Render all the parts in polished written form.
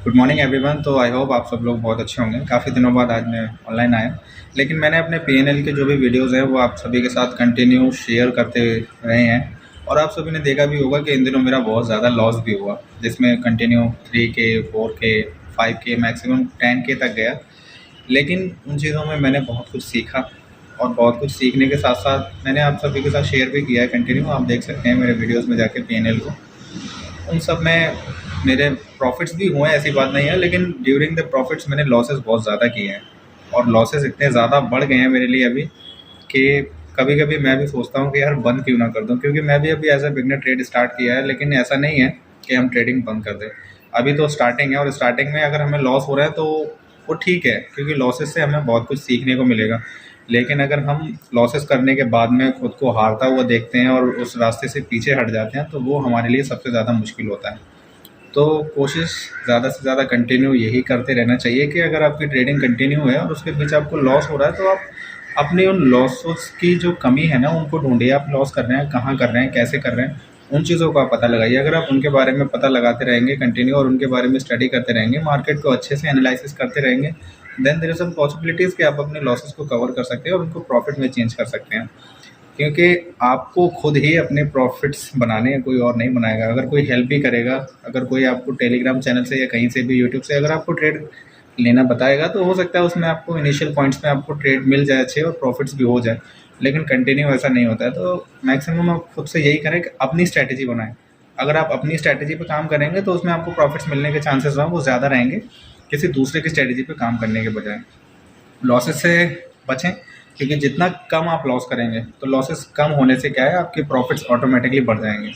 Good morning everyone. तो I hope आप सब लोग बहुत अच्छे होंगे। काफ़ी दिनों बाद आज मैं ऑनलाइन आया, लेकिन मैंने अपने पीएनएल के जो भी वीडियोस हैं वो आप सभी के साथ कंटिन्यू शेयर करते रहे हैं। और आप सभी ने देखा भी होगा कि इन दिनों मेरा बहुत ज़्यादा लॉस भी हुआ, जिसमें continue 3K 4K 5K maximum 10K तक गया। लेकिन उन चीज़ों में मैंने बहुत कुछ सीखा, और बहुत कुछ सीखने के साथ साथ मैंने आप सभी के साथ शेयर भी किया है कंटिन्यू। आप देख सकते हैं मेरे वीडियोज़ में जाके पीएनएल को। उन सब में मेरे प्रॉफ़िट्स भी हुए हैं, ऐसी बात नहीं है, लेकिन ड्यूरिंग द प्रॉफ़िट्स मैंने लॉसेस बहुत ज़्यादा किए हैं। और लॉसेस इतने ज़्यादा बढ़ गए हैं मेरे लिए अभी कि कभी-कभी मैं भी सोचता हूँ कि यार बंद क्यों ना कर दूँ, क्योंकि मैं भी अभी as a beginner trade start किया है। लेकिन ऐसा नहीं है कि हम ट्रेडिंग बंद कर दें। अभी तो स्टार्टिंग है, और स्टार्टिंग में अगर हमें लॉस हो रहा है तो वो ठीक है, क्योंकि लॉसेस से हमें बहुत कुछ सीखने को मिलेगा। लेकिन अगर हम लॉसेस करने के बाद में खुद को हारता हुआ देखते हैं और उस रास्ते से पीछे हट जाते हैं, तो वो हमारे लिए सबसे ज़्यादा मुश्किल होता है। तो कोशिश ज़्यादा से ज़्यादा कंटिन्यू यही करते रहना चाहिए कि अगर आपकी ट्रेडिंग कंटिन्यू है और उसके बीच आपको लॉस हो रहा है, तो आप अपने उन लॉसेस की जो कमी है ना, उनको ढूंढिए। आप लॉस कर रहे हैं, कहाँ कर रहे हैं, कैसे कर रहे हैं, उन चीज़ों का आप पता लगाइए। अगर आप उनके बारे में पता लगाते रहेंगे कंटिन्यू, और उनके बारे में स्टडी करते रहेंगे, मार्केट को अच्छे से एनालिसिस करते रहेंगे, then there are some possibilities कि आप अपने लॉसेस को कवर कर सकते हैं और उनको प्रॉफिट में चेंज कर सकते हैं। क्योंकि आपको खुद ही अपने प्रॉफिट्स बनाने हैं, कोई और नहीं बनाएगा। अगर कोई हेल्प भी करेगा, अगर कोई आपको टेलीग्राम चैनल से या कहीं से भी यूट्यूब से अगर आपको ट्रेड लेना बताएगा, तो हो सकता है उसमें आपको इनिशियल पॉइंट्स में आपको ट्रेड मिल जाए अच्छे और प्रॉफिट्स भी हो जाए। लेकिन कंटिन्यू ऐसा नहीं होता है। तो मैक्सिमम आप खुद से यही करें कि अपनी स्ट्रैटेजी बनाएं। अगर आप अपनी स्ट्रैटेजी पे काम करेंगे तो उसमें आपको प्रॉफिट्स मिलने के चांसेस हैं वो ज़्यादा रहेंगे, किसी दूसरे की स्ट्रैटेजी पे काम करने के बजाय। लॉसेस से बचें, क्योंकि जितना कम आप लॉस करेंगे तो लॉसेस कम होने से क्या है, आपके प्रॉफिट्स ऑटोमेटिकली बढ़ जाएंगे।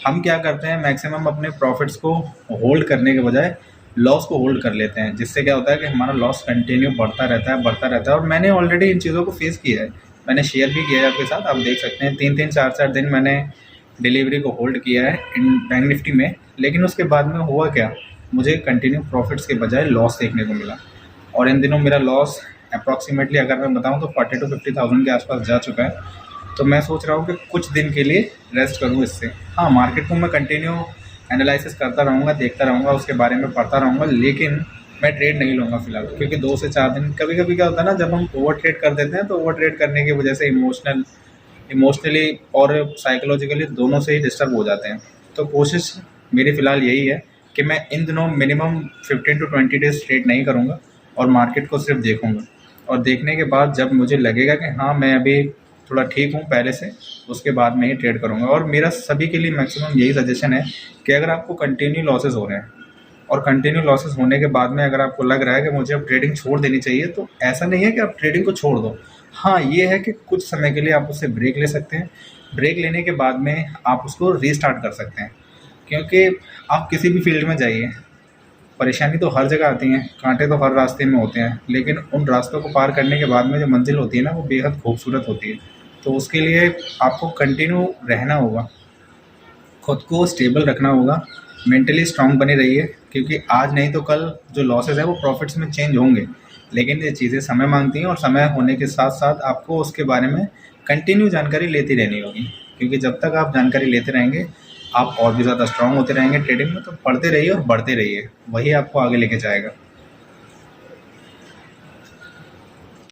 हम क्या करते हैं, मैक्सिमम अपने प्रॉफिट्स को होल्ड करने के बजाय लॉस को होल्ड कर लेते हैं, जिससे क्या होता है कि हमारा लॉस कंटिन्यू बढ़ता रहता है, बढ़ता रहता है। और मैंने ऑलरेडी इन चीज़ों को फेस किया है, मैंने शेयर भी किया है आपके साथ। आप देख सकते हैं 3-3 4-4 दिन मैंने डिलीवरी को होल्ड किया है इन बैंक निफ्टी में। लेकिन उसके बाद में हुआ क्या, मुझे कंटिन्यू प्रॉफिट्स के बजाय लॉस देखने को मिला। और इन दिनों मेरा लॉस अप्रॉक्सीमेटली अगर मैं बताऊं तो 40 to 50,000 के आसपास जा चुका है। तो मैं सोच रहा हूं कि कुछ दिन के लिए रेस्ट करूं इससे। हाँ, मार्केट को मैं कंटिन्यू एनालिसिस करता रहूँगा, देखता रहूँगा, उसके बारे में पढ़ता रहूँगा, लेकिन मैं ट्रेड नहीं लूँगा फ़िलहाल। क्योंकि 2 से 4 दिन कभी कभी क्या होता है ना, जब हम ओवर ट्रेड कर देते हैं तो ओवर ट्रेड करने की वजह से इमोशनली और साइकोलॉजिकली दोनों से ही डिस्टर्ब हो जाते हैं। तो कोशिश मेरी फ़िलहाल यही है कि मैं इन दिनों मिनिमम 15 to 20 डेज़ ट्रेड नहीं करूँगा, और मार्केट को सिर्फ देखूँगा। और देखने के बाद जब मुझे लगेगा कि हाँ, मैं अभी थोड़ा ठीक हूँ पहले से, उसके बाद में ही ट्रेड करूँगा। और मेरा सभी के लिए मैक्सिमम यही सजेशन है कि अगर आपको कंटिन्यू लॉसेस हो रहे हैं, और कंटिन्यू लॉसेस होने के बाद में अगर आपको लग रहा है कि मुझे अब ट्रेडिंग छोड़ देनी चाहिए, तो ऐसा नहीं है कि आप ट्रेडिंग को छोड़ दो। हाँ, ये है कि कुछ समय के लिए आप उससे ब्रेक ले सकते हैं। ब्रेक लेने के बाद में आप उसको रीस्टार्ट कर सकते हैं। क्योंकि आप किसी भी फील्ड में जाइए, परेशानी तो हर जगह आती हैं, कांटे तो हर रास्ते में होते हैं, लेकिन उन रास्तों को पार करने के बाद में जो मंजिल होती है ना, वो बेहद खूबसूरत होती है। तो उसके लिए आपको कंटिन्यू रहना होगा, खुद को स्टेबल रखना होगा, मेंटली स्ट्रांग बने रहिए। क्योंकि आज नहीं तो कल जो लॉसेस है वो प्रॉफिट्स में चेंज होंगे। लेकिन ये चीज़ें समय मांगती हैं, और समय होने के साथ साथ आपको उसके बारे में कंटिन्यू जानकारी लेती रहनी होगी। क्योंकि जब तक आप जानकारी लेते रहेंगे, आप और भी ज़्यादा स्ट्रांग होते रहेंगे ट्रेडिंग में। तो पढ़ते रहिए और बढ़ते रहिए, वही आपको आगे लेके जाएगा।